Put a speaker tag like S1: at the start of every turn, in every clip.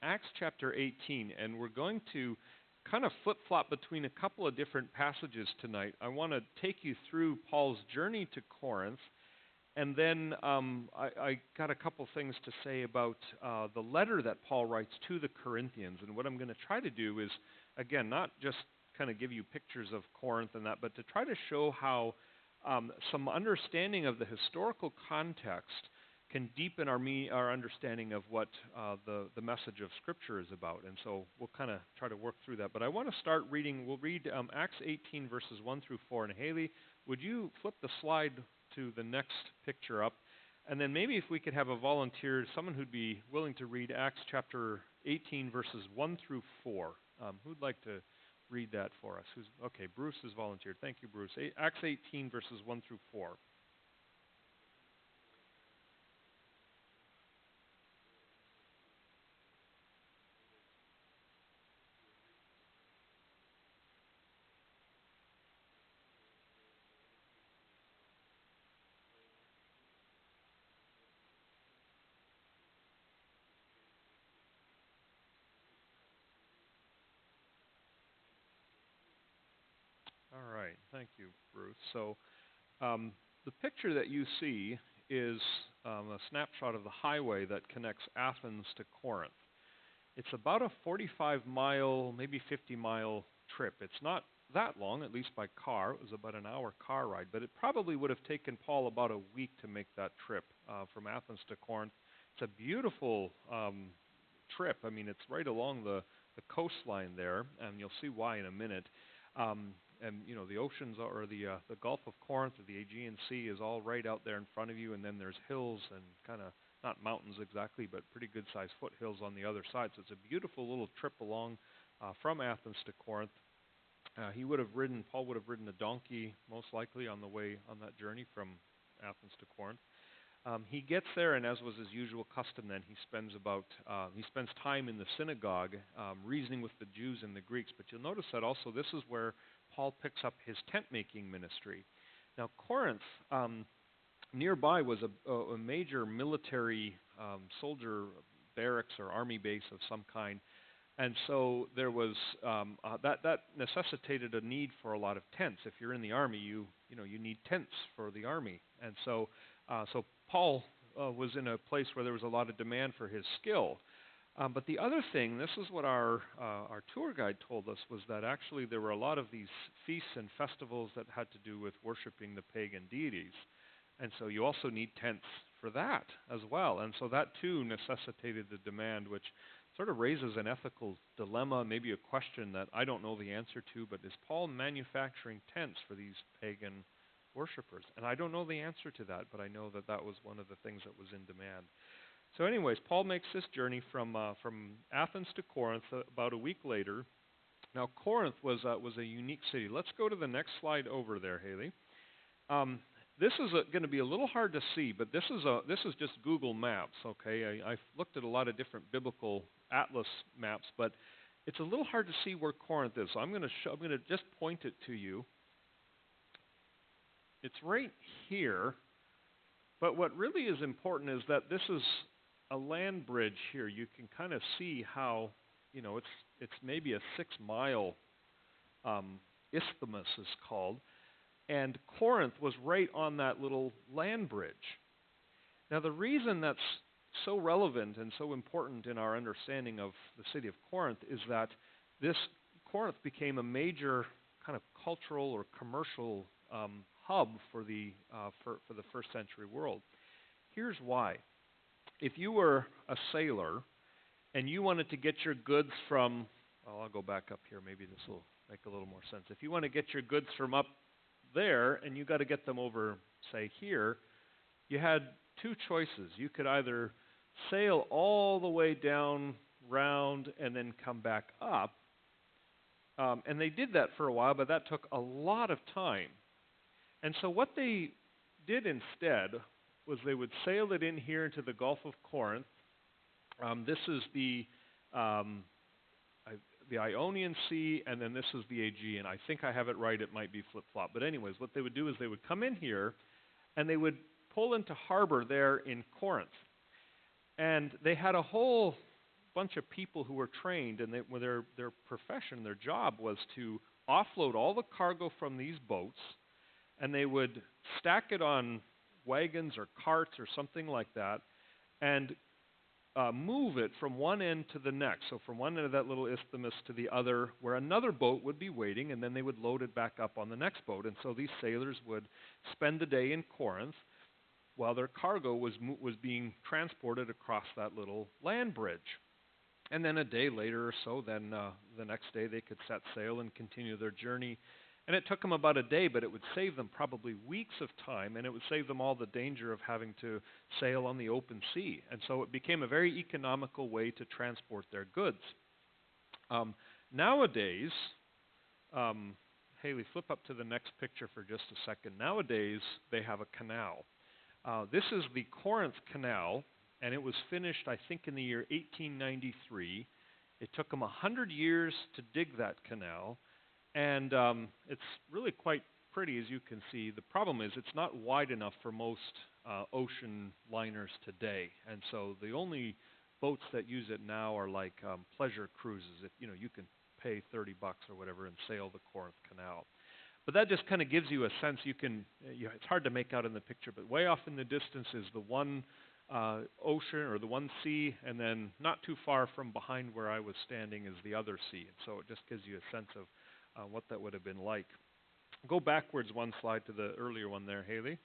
S1: Acts chapter 18, and we're going to kind of flip-flop between a couple of different passages tonight. I want to take you through Paul's journey to Corinth, and then I got a couple things to say about the letter that Paul writes to the Corinthians. And what I'm going to try to do is, again, not just kind of give you pictures of Corinth and that, but to try to show how some understanding of the historical context can deepen our understanding of what the message of Scripture is about. And so we'll kind of try to work through that. But I want to start reading. We'll read Acts 18, verses 1 through 4. And Haley, would you flip the slide to the next picture up? And then maybe if we could have a volunteer, someone who'd be willing to read Acts chapter 18, verses 1 through 4. Who'd like to read that for us? Okay, Bruce has volunteered. Thank you, Bruce. Acts 18, verses 1 through 4. All right, thank you, Bruce. So the picture that you see is a snapshot of the highway that connects Athens to Corinth. It's about a 45-mile, maybe 50-mile trip. It's not that long, at least by car. It was about an hour car ride, but it probably would have taken Paul about a week to make that trip from Athens to Corinth. It's a beautiful trip. I mean, it's right along the coastline there, and you'll see why in a minute. And you know, the oceans or the Gulf of Corinth or the Aegean Sea is all right out there in front of you, and then there's hills and kind of not mountains exactly, but pretty good-sized foothills on the other side. So it's a beautiful little trip along from Athens to Corinth. Paul would have ridden a donkey most likely on the way on that journey from Athens to Corinth. He gets there, and as was his usual custom, then he spends time in the synagogue reasoning with the Jews and the Greeks. But you'll notice that also this is where Paul picks up his tent-making ministry. Now, Corinth, nearby was a major military soldier barracks or army base of some kind, and so there was that necessitated a need for a lot of tents. If you're in the army, you need tents for the army, and so Paul was in a place where there was a lot of demand for his skill. But the other thing, this is what our tour guide told us, was that actually there were a lot of these feasts and festivals that had to do with worshiping the pagan deities. And so you also need tents for that as well. And so that too necessitated the demand, which sort of raises an ethical dilemma, maybe a question that I don't know the answer to, but is Paul manufacturing tents for these pagan worshipers? And I don't know the answer to that, but I know that that was one of the things that was in demand. So anyways, Paul makes this journey from Athens to Corinth about a week later. Now, Corinth was a unique city. Let's go to the next slide over there, Haley. This is going to be a little hard to see, but this is just Google Maps, okay? I've looked at a lot of different biblical atlas maps, but it's a little hard to see where Corinth is. So I'm going to just point it to you. It's right here, but what really is important is that this is a land bridge here. You can kind of see how, it's maybe a 6-mile isthmus is called, and Corinth was right on that little land bridge. Now, the reason that's so relevant and so important in our understanding of the city of Corinth is that this Corinth became a major kind of cultural or commercial hub for the first century world. Here's why. If you were a sailor and you wanted to get your goods from, I'll go back up here, maybe this will make a little more sense. If you want to get your goods from up there and you got to get them over, say, here, you had two choices. You could either sail all the way down, round, and then come back up. And they did that for a while, but that took a lot of time. And so what they did instead was they would sail it in here into the Gulf of Corinth. This is the Ionian Sea, and then this is the Aegean. I think I have it right. It might be flip-flop. But anyways, what they would do is they would come in here, and they would pull into harbor there in Corinth. And they had a whole bunch of people who were trained, and their profession, their job was to offload all the cargo from these boats, and they would stack it on wagons or carts or something like that, and move it from one end to the next. So from one end of that little isthmus to the other, where another boat would be waiting, and then they would load it back up on the next boat. And so these sailors would spend the day in Corinth while their cargo was being transported across that little land bridge. And then a day later or so, then the next day they could set sail and continue their journey. And it took them about a day, but it would save them probably weeks of time, and it would save them all the danger of having to sail on the open sea. And so it became a very economical way to transport their goods. Nowadays, Haley, flip up to the next picture for just a second. Nowadays, they have a canal. This is the Corinth Canal, and it was finished, I think, in the year 1893. It took them 100 years to dig that canal. And it's really quite pretty, as you can see. The problem is it's not wide enough for most ocean liners today. And so the only boats that use it now are like pleasure cruises. You can pay $30 or whatever and sail the Corinth Canal. But that just kind of gives you a sense. It's hard to make out in the picture, but way off in the distance is the one ocean or the one sea, and then not too far from behind where I was standing is the other sea. And so it just gives you a sense of what that would have been like. Go backwards one slide to the earlier one there, Haley.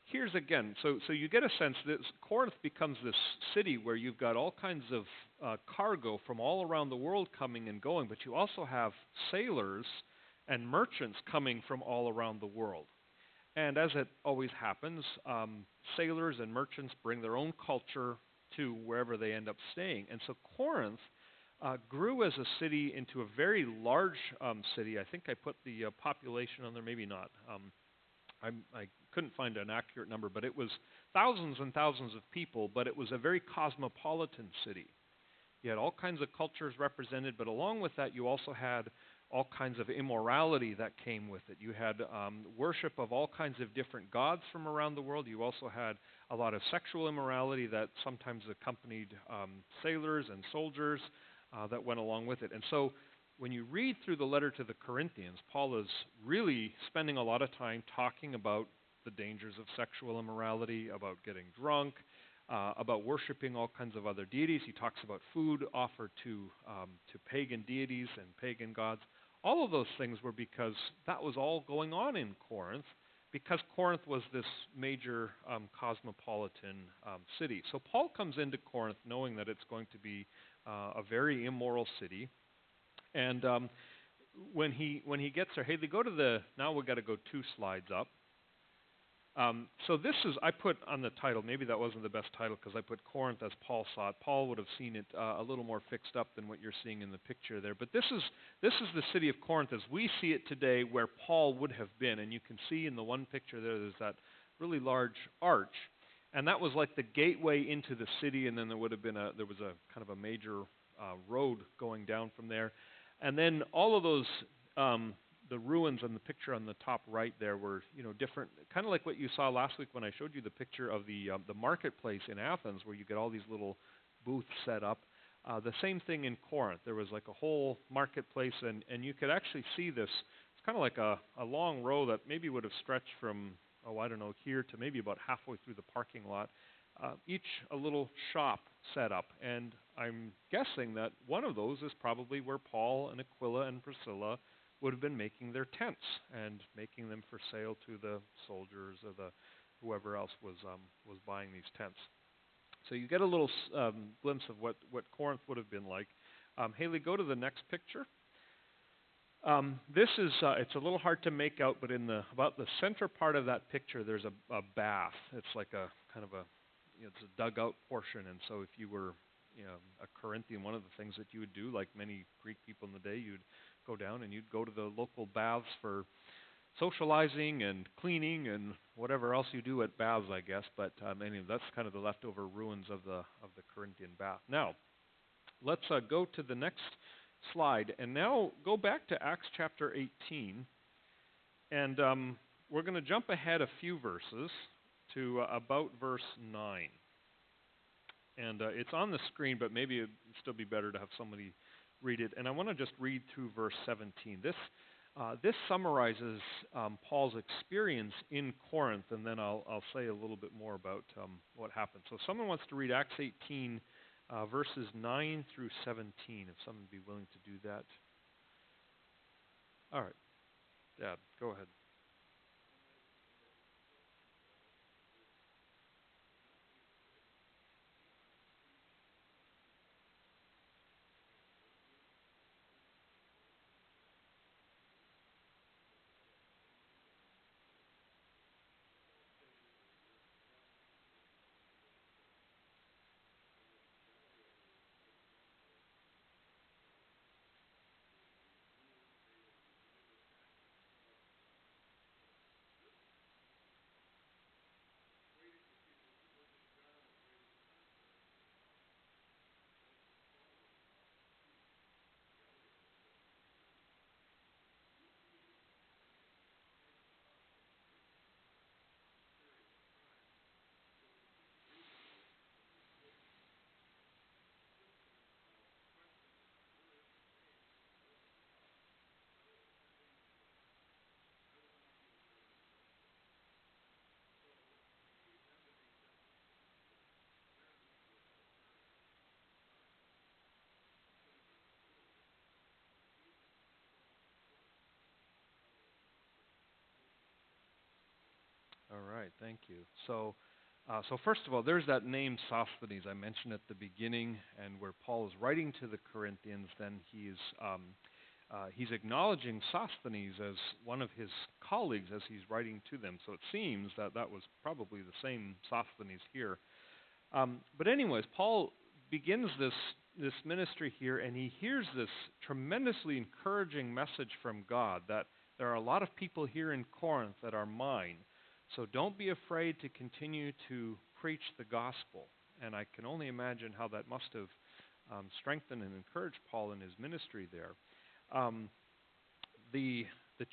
S1: Here's again, so you get a sense that Corinth becomes this city where you've got all kinds of cargo from all around the world coming and going, but you also have sailors and merchants coming from all around the world. And as it always happens, sailors and merchants bring their own culture to wherever they end up staying. And so Corinth grew as a city into a very large city. I think I put the population on there, maybe not. I couldn't find an accurate number, but it was thousands and thousands of people, but it was a very cosmopolitan city. You had all kinds of cultures represented, but along with that you also had all kinds of immorality that came with it. You had worship of all kinds of different gods from around the world. You also had a lot of sexual immorality that sometimes accompanied sailors and soldiers that went along with it. And so when you read through the letter to the Corinthians, Paul is really spending a lot of time talking about the dangers of sexual immorality, about getting drunk, about worshiping all kinds of other deities. He talks about food offered to pagan deities and pagan gods. All of those things were because that was all going on in Corinth, because Corinth was this major cosmopolitan city. So Paul comes into Corinth knowing that it's going to be a very immoral city. And when he gets there, hey, they go to now we've got to go 2 slides up. So this is, I put on the title, maybe that wasn't the best title because I put Corinth as Paul saw it. Paul would have seen it a little more fixed up than what you're seeing in the picture there. But this is the city of Corinth as we see it today, where Paul would have been. And you can see in the one picture there's that really large arch. And that was like the gateway into the city, and then there was a kind of a major road going down from there. And then all of those the ruins on the picture on the top right there were, different, kind of like what you saw last week when I showed you the picture of the marketplace in Athens, where you get all these little booths set up. The same thing in Corinth. There was like a whole marketplace, and you could actually see this. It's kind of like a long row that maybe would have stretched from, here to maybe about halfway through the parking lot. Each a little shop set up, and I'm guessing that one of those is probably where Paul and Aquila and Priscilla would have been making their tents and making them for sale to the soldiers or whoever else was buying these tents. So you get a little glimpse of what Corinth would have been like. Haley, go to the next picture. This is it's a little hard to make out, but in about the center part of that picture, there's a bath. It's like a kind of it's a dugout portion, and so if you were a Corinthian, one of the things that you would do, like many Greek people in the day, you'd go down and you'd go to the local baths for socializing and cleaning and whatever else you do at baths, I guess. But anyway, that's kind of the leftover ruins of the Corinthian bath. Now, let's go to the next slide, and now go back to Acts chapter 18, and we're going to jump ahead a few verses to about verse 9. And it's on the screen, but maybe it'd still be better to have somebody read it. And I want to just read through verse 17. This summarizes Paul's experience in Corinth, and then I'll say a little bit more about what happened. So if someone wants to read Acts 18, verses 9 through 17, if someone would be willing to do that. All right. Dad, go ahead. All right, thank you. So first of all, there's that name Sosthenes I mentioned at the beginning, and where Paul is writing to the Corinthians, then he's acknowledging Sosthenes as one of his colleagues as he's writing to them. So it seems that that was probably the same Sosthenes here. But anyways, Paul begins this ministry here, and he hears this tremendously encouraging message from God that there are a lot of people here in Corinth that are mine. So don't be afraid to continue to preach the gospel. And I can only imagine how that must have strengthened and encouraged Paul in his ministry there. The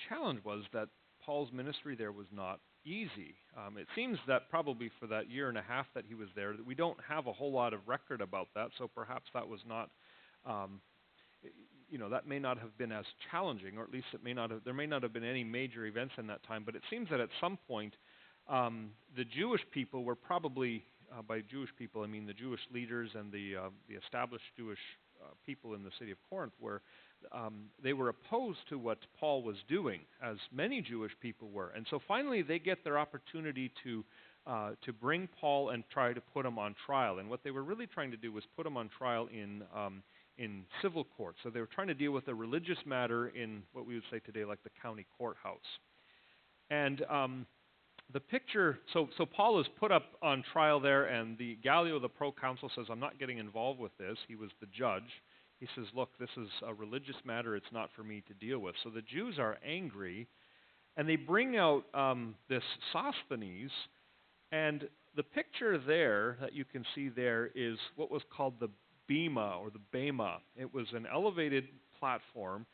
S1: challenge was that Paul's ministry there was not easy. It seems that probably for that year and a half that he was there, that we don't have a whole lot of record about that. So perhaps that was not, that may not have been as challenging, or at least there may not have been any major events in that time. But it seems that at some point, the Jewish people were probably, by Jewish people I mean the Jewish leaders and the established Jewish people in the city of Corinth, where they were opposed to what Paul was doing, as many Jewish people were. And so finally they get their opportunity to bring Paul and try to put him on trial. And what they were really trying to do was put him on trial in civil court. So they were trying to deal with a religious matter in what we would say today like the county courthouse. And the picture, so Paul is put up on trial there, and Gallio, the proconsul, says, I'm not getting involved with this. He was the judge. He says, look, this is a religious matter. It's not for me to deal with. So the Jews are angry, and they bring out this Sosthenes, and the picture there that you can see there is what was called the bema, or the bema. It was an elevated platform.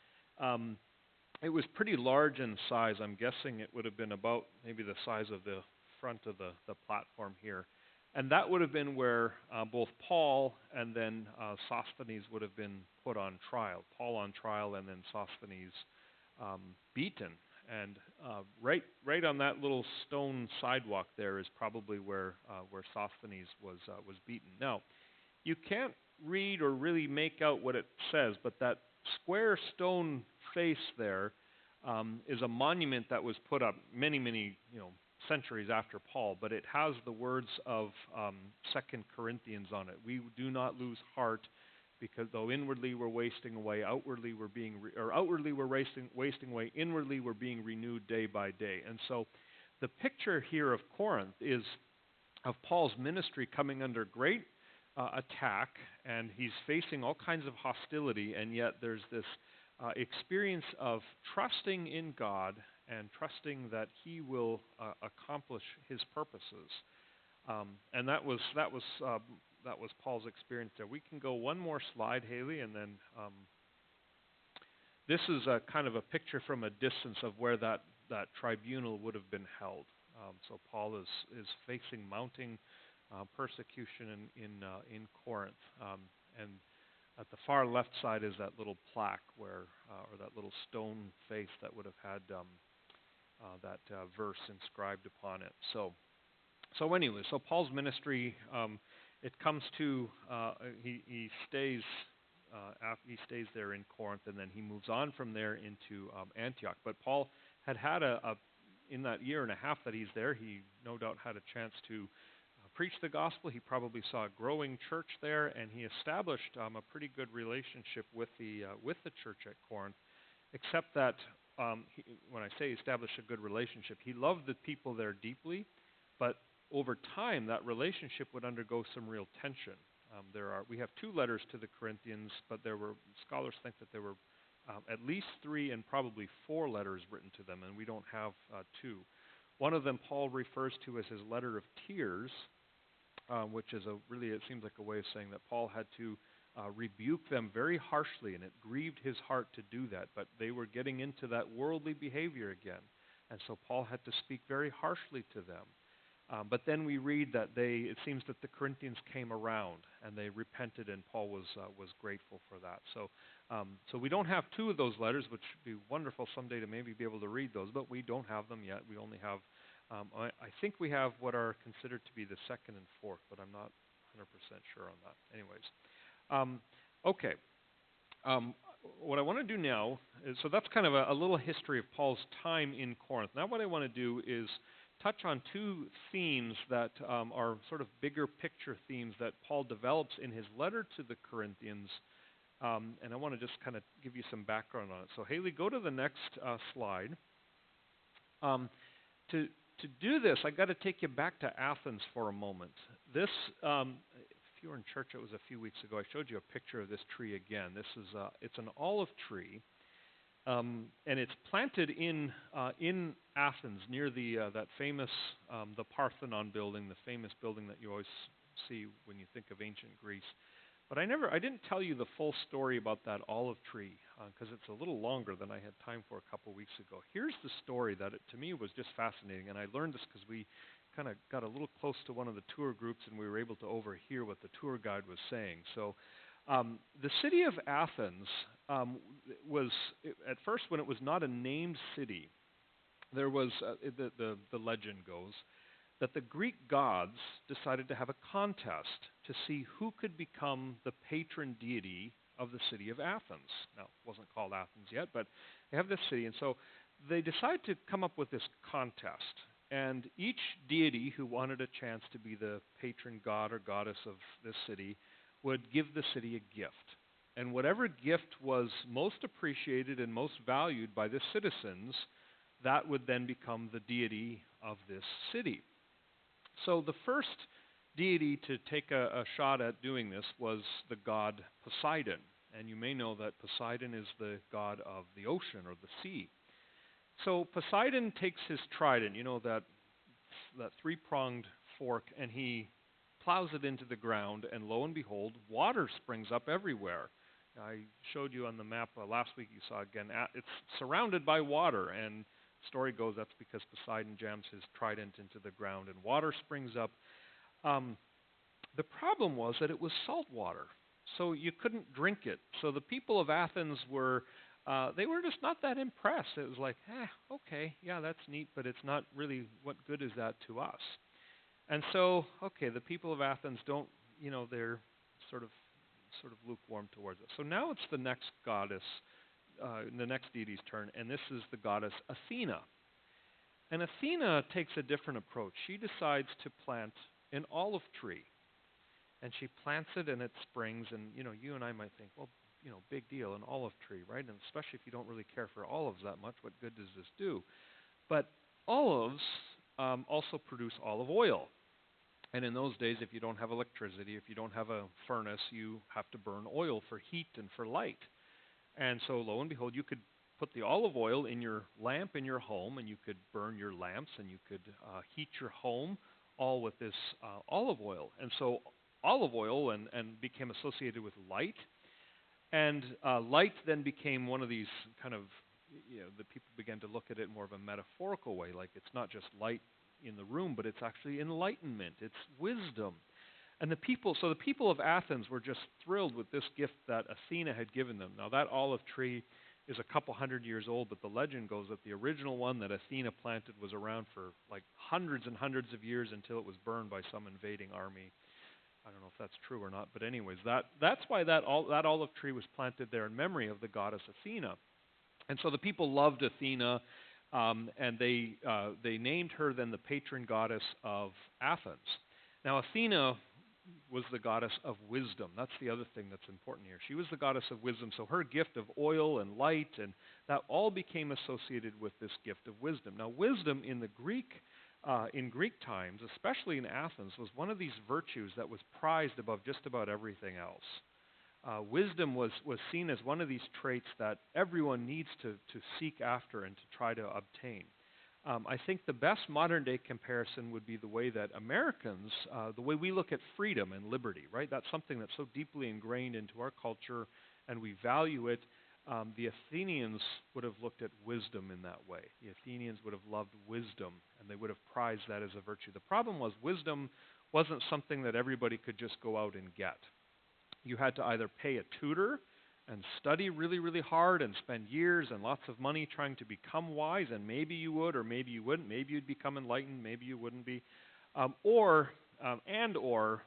S1: It was pretty large in size. I'm guessing it would have been about maybe the size of the front of the platform here. And that would have been where both Paul and then Sosthenes would have been put on trial. Paul on trial and then Sosthenes beaten. And right on that little stone sidewalk there is probably where Sosthenes was beaten. Now, you can't read or really make out what it says, but that square stone face there is a monument that was put up many centuries after Paul, but it has the words of 2 Corinthians on it. We do not lose heart, because though inwardly we're wasting away, outwardly we're wasting away, inwardly we're being renewed day by day. And so the picture here of Corinth is of Paul's ministry coming under great attack, and he's facing all kinds of hostility, and yet there's this experience of trusting in God and trusting that He will accomplish His purposes, and that was Paul's experience there. We can go one more slide, Haley, and then this is a kind of a picture from a distance of where that tribunal would have been held. So Paul is facing mounting persecution in Corinth. And at the far left side is that little plaque where, or that little stone face that would have had that verse inscribed upon it. So anyway, so Paul's ministry, it comes to he stays he stays there in Corinth, and then he moves on from there into Antioch. But Paul had in that year and a half that he's there, he no doubt had a chance to preach the gospel. He probably saw a growing church there, and he established a pretty good relationship with the church at Corinth. Except that when I say establish a good relationship, he loved the people there deeply, but over time that relationship would undergo some real tension. We have 2 letters to the Corinthians, but scholars think that there were at least 3 and probably 4 letters written to them, and we don't have 2. One of them Paul refers to as his letter of tears, which is it seems like a way of saying that Paul had to rebuke them very harshly, and it grieved his heart to do that. But they were getting into that worldly behavior again, and so Paul had to speak very harshly to them. But then we read that it seems that the Corinthians came around and they repented, and Paul was grateful for that. So we don't have 2 of those letters, which would be wonderful someday to maybe be able to read those, but we don't have them yet. We only have, I think we have what are considered to be the 2nd and 4th, but I'm not 100% sure on that. Anyways, okay. What I want to do now is, so that's kind of a little history of Paul's time in Corinth. Now what I want to do is touch on 2 themes that are sort of bigger picture themes that Paul develops in his letter to the Corinthians, and I want to just kind of give you some background on it. So Haley, go to the next slide. To do this, I got to take you back to Athens for a moment. This, if you were in church, it was a few weeks ago. I showed you a picture of this tree again. This is it's an olive tree. And it's planted in Athens near that famous the Parthenon building, the famous building that you always see when you think of ancient Greece. But I didn't tell you the full story about that olive tree because it's a little longer than I had time for a couple weeks ago. Here's the story that to me was just fascinating, and I learned this because we kind of got a little close to one of the tour groups, and we were able to overhear what the tour guide was saying. So the city of Athens was, at first when it was not a named city, there was, the legend goes, that the Greek gods decided to have a contest to see who could become the patron deity of the city of Athens. Now, it wasn't called Athens yet, but they have this city, and so they decided to come up with this contest. And each deity who wanted a chance to be the patron god or goddess of this city would give the city a gift. And whatever gift was most appreciated and most valued by the citizens, that would then become the deity of this city. So the first deity to take a shot at doing this was the god Poseidon. And you may know that Poseidon is the god of the ocean or the sea. So Poseidon takes his trident, you know, that 3-pronged fork, and he plows it into the ground, and lo and behold, water springs up everywhere. I showed you on the map last week, you saw again, it's surrounded by water, and the story goes that's because Poseidon jams his trident into the ground, and water springs up. The problem was that it was salt water, so you couldn't drink it. So the people of Athens they were just not that impressed. It was like, okay, yeah, that's neat, but it's not really, what good is that to us? And so, okay, the people of Athens don't, they're sort of lukewarm towards it. So now it's the next goddess, the next deity's turn, and this is the goddess Athena. And Athena takes a different approach. She decides to plant an olive tree. And she plants it and it springs, and you and I might think, well, big deal, an olive tree, right? And especially if you don't really care for olives that much, what good does this do? But olives also produce olive oil. And in those days, if you don't have electricity, if you don't have a furnace, you have to burn oil for heat and for light. And so lo and behold, you could put the olive oil in your lamp in your home, and you could burn your lamps, and you could heat your home all with this olive oil. And so olive oil and became associated with light. And light then became one of these kind of, the people began to look at it more of a metaphorical way, like it's not just light, in the room, but it's actually enlightenment. It's wisdom. And the people of Athens were just thrilled with this gift that Athena had given them. Now that olive tree is a couple hundred years old, but the legend goes that the original one that Athena planted was around for like hundreds and hundreds of years until it was burned by some invading army. I don't know if that's true or not, but anyways, that's why that olive tree was planted there in memory of the goddess Athena. And so the people loved Athena, and they named her then the patron goddess of Athens. Now Athena was the goddess of wisdom. That's the other thing that's important here. She was the goddess of wisdom, so her gift of oil and light, and that all became associated with this gift of wisdom. Now wisdom in Greek times, especially in Athens, was one of these virtues that was prized above just about everything else. Wisdom was seen as one of these traits that everyone needs to seek after and to try to obtain. I think the best modern-day comparison would be the way that Americans, the way we look at freedom and liberty, right? That's something that's so deeply ingrained into our culture, and we value it. The Athenians would have looked at wisdom in that way. The Athenians would have loved wisdom, and they would have prized that as a virtue. The problem was wisdom wasn't something that everybody could just go out and get. You had to either pay a tutor and study really, really hard and spend years and lots of money trying to become wise, and maybe you would or maybe you wouldn't. Maybe you'd become enlightened, maybe you wouldn't be. Or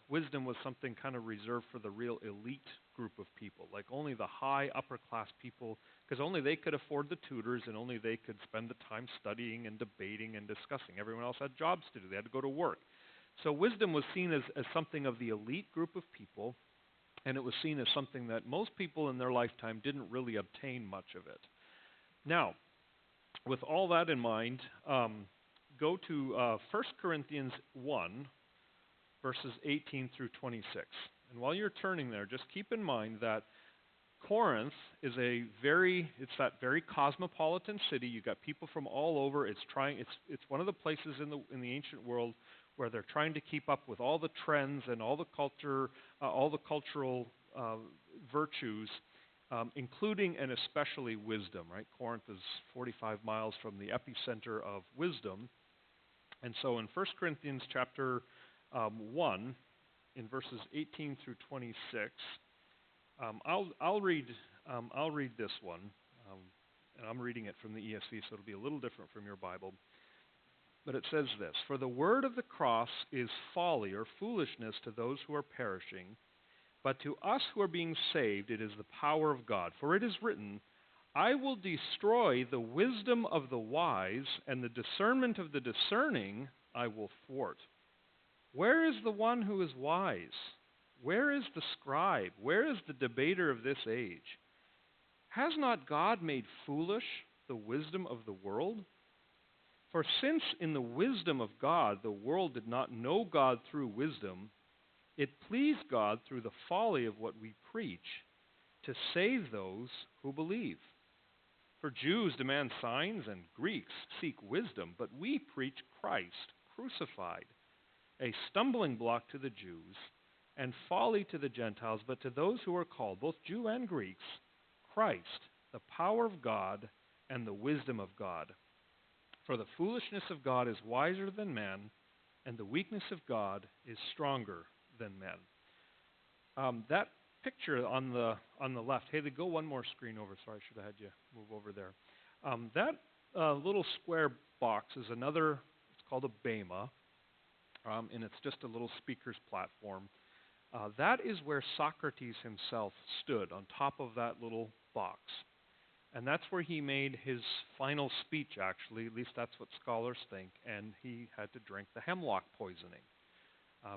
S1: wisdom was something kind of reserved for the real elite group of people, like only the high upper class people, because only they could afford the tutors and only they could spend the time studying and debating and discussing. Everyone else had jobs to do. They had to go to work. So wisdom was seen as something of the elite group of people, and it was seen as something that most people in their lifetime didn't really obtain much of it. Now, with all that in mind, go to 1 Corinthians 1, verses 18 through 26. And while you're turning there, just keep in mind that Corinth is it's that very cosmopolitan city. You've got people from all over. It's one of the places in the ancient world where they're trying to keep up with all the trends and all the cultural virtues, including and especially wisdom. Right? Corinth is 45 miles from the epicenter of wisdom, and so in 1 Corinthians chapter 1, in verses 18 through 26, I'll read this one, and I'm reading it from the ESV, so it'll be a little different from your Bible. But it says this: "For the word of the cross is folly or foolishness to those who are perishing, but to us who are being saved it is the power of God. For it is written, I will destroy the wisdom of the wise, and the discernment of the discerning I will thwart. Where is the one who is wise? Where is the scribe? Where is the debater of this age? Has not God made foolish the wisdom of the world? For since in the wisdom of God the world did not know God through wisdom, it pleased God through the folly of what we preach to save those who believe. For Jews demand signs and Greeks seek wisdom, but we preach Christ crucified, a stumbling block to the Jews and folly to the Gentiles, but to those who are called, both Jew and Greeks, Christ, the power of God and the wisdom of God. For the foolishness of God is wiser than men, and the weakness of God is stronger than men." That picture on the left, hey, go one more screen over. Sorry, I should have had you move over there. That little square box is it's called a bema, and it's just a little speaker's platform. That is where Socrates himself stood, on top of that little box. And that's where he made his final speech, actually. At least that's what scholars think. And he had to drink the hemlock poisoning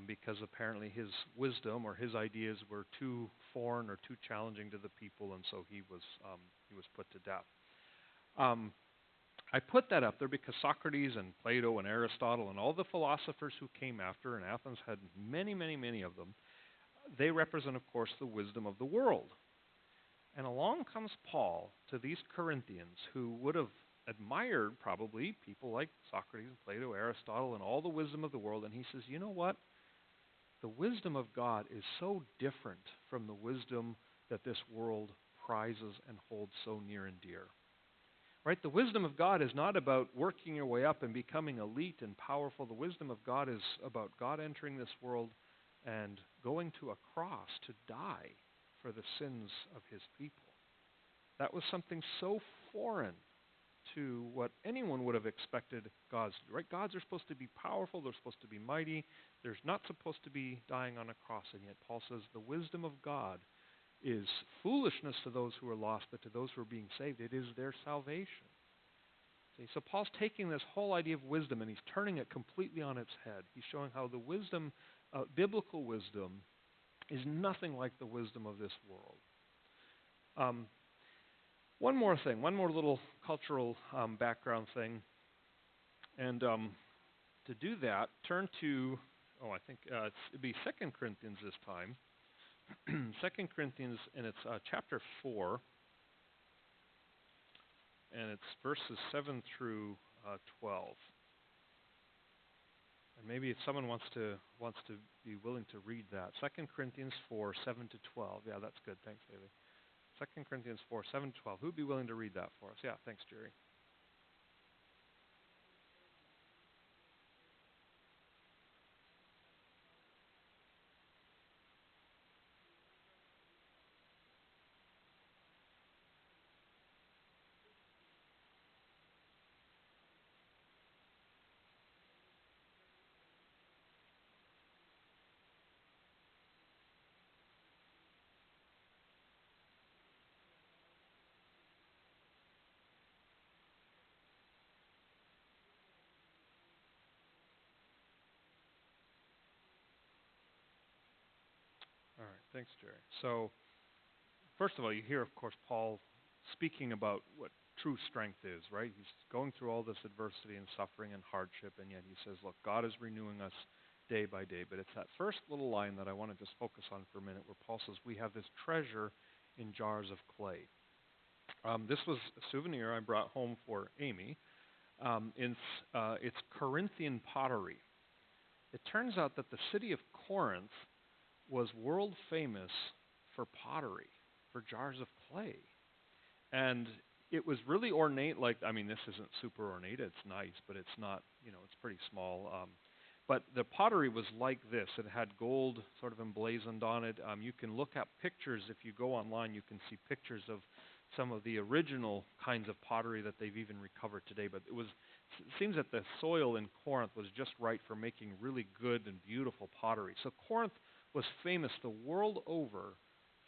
S1: because apparently his wisdom or his ideas were too foreign or too challenging to the people, and so he was put to death. I put that up there because Socrates and Plato and Aristotle and all the philosophers who came after, and Athens had many, many, many of them, they represent, of course, the wisdom of the world. And along comes Paul to these Corinthians who would have admired probably people like Socrates and Plato, Aristotle, and all the wisdom of the world. And he says, you know what? The wisdom of God is so different from the wisdom that this world prizes and holds so near and dear. Right? The wisdom of God is not about working your way up and becoming elite and powerful. The wisdom of God is about God entering this world and going to a cross to die for the sins of his people. That was something so foreign to what anyone would have expected gods to do. Right? Gods are supposed to be powerful. They're supposed to be mighty. They're not supposed to be dying on a cross. And yet Paul says the wisdom of God is foolishness to those who are lost, but to those who are being saved, it is their salvation. See, so Paul's taking this whole idea of wisdom and he's turning it completely on its head. He's showing how the wisdom, biblical wisdom, is nothing like the wisdom of this world. One more thing, one more little cultural background thing. And to do that, turn to, I think it'd be 2 Corinthians this time. 2 Corinthians, and it's chapter 4, and it's verses 7 through 12. And maybe if someone wants to be willing to read that. 2 Corinthians 4, 7 to 12. Yeah, that's good. Thanks, Haley. 2 Corinthians 4, 7 to 12. Who would be willing to read that for us? Yeah, thanks, Jerry. All right, thanks, Jerry. So, first of all, you hear, of course, Paul speaking about what true strength is, right? He's going through all this adversity and suffering and hardship, and yet he says, look, God is renewing us day by day. But it's that first little line that I want to just focus on for a minute where Paul says, we have this treasure in jars of clay. This was a souvenir I brought home for Amy. It's Corinthian pottery. It turns out that the city of Corinth was world famous for pottery, for jars of clay. And it was really ornate, this isn't super ornate, it's nice, but it's not, it's pretty small. But the pottery was like this. It had gold sort of emblazoned on it. You can look at pictures. If you go online, you can see pictures of some of the original kinds of pottery that they've even recovered today. But it seems that the soil in Corinth was just right for making really good and beautiful pottery. So Corinth was famous the world over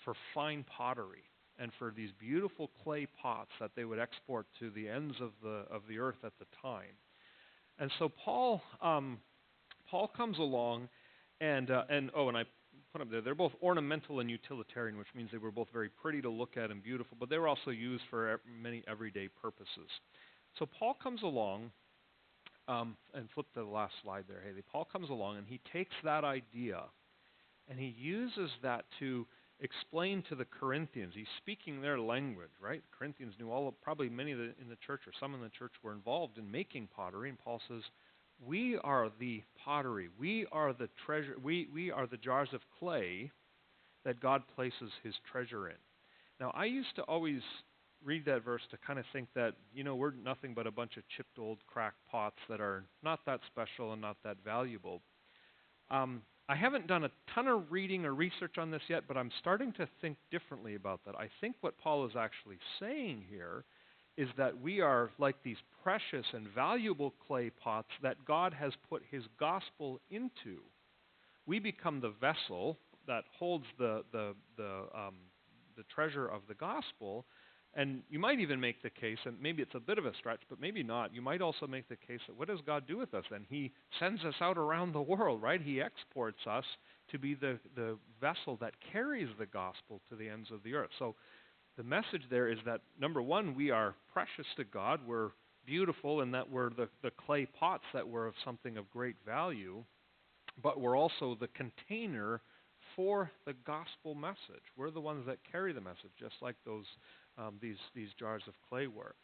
S1: for fine pottery and for these beautiful clay pots that they would export to the ends of the earth at the time. And so Paul comes along, and I put them there. They're both ornamental and utilitarian, which means they were both very pretty to look at and beautiful, but they were also used for many everyday purposes. So Paul comes along, and flip to the last slide there, Haley. Paul comes along, and he takes that idea, and he uses that to explain to the Corinthians. He's speaking their language, right? The Corinthians knew probably many in the church, or some in the church were involved in making pottery, and Paul says, we are the pottery. We are the treasure. We are the jars of clay that God places his treasure in. Now, I used to always read that verse to kind of think that, we're nothing but a bunch of chipped old cracked pots that are not that special and not that valuable. I haven't done a ton of reading or research on this yet, but I'm starting to think differently about that. I think what Paul is actually saying here is that we are like these precious and valuable clay pots that God has put his gospel into. We become the vessel that holds the treasure of the gospel. And you might even make the case, and maybe it's a bit of a stretch, but maybe not. You might also make the case that what does God do with us then? He sends us out around the world, right? He exports us to be the vessel that carries the gospel to the ends of the earth. So the message there is that, number one, we are precious to God. We're beautiful in that we're the clay pots that were of something of great value, but we're also the container for the gospel message. We're the ones that carry the message, just like these jars of clay were.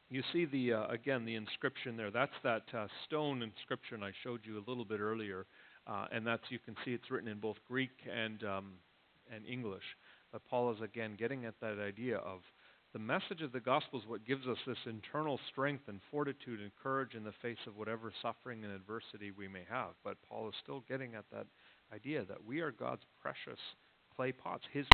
S1: You see again the inscription there. That's that stone inscription I showed you a little bit earlier, and you can see it's written in both Greek and English. But Paul is again getting at that idea of The message of the gospel is what gives us this internal strength and fortitude and courage in the face of whatever suffering and adversity we may have. But Paul is still getting at that idea that we are God's precious clay pots, His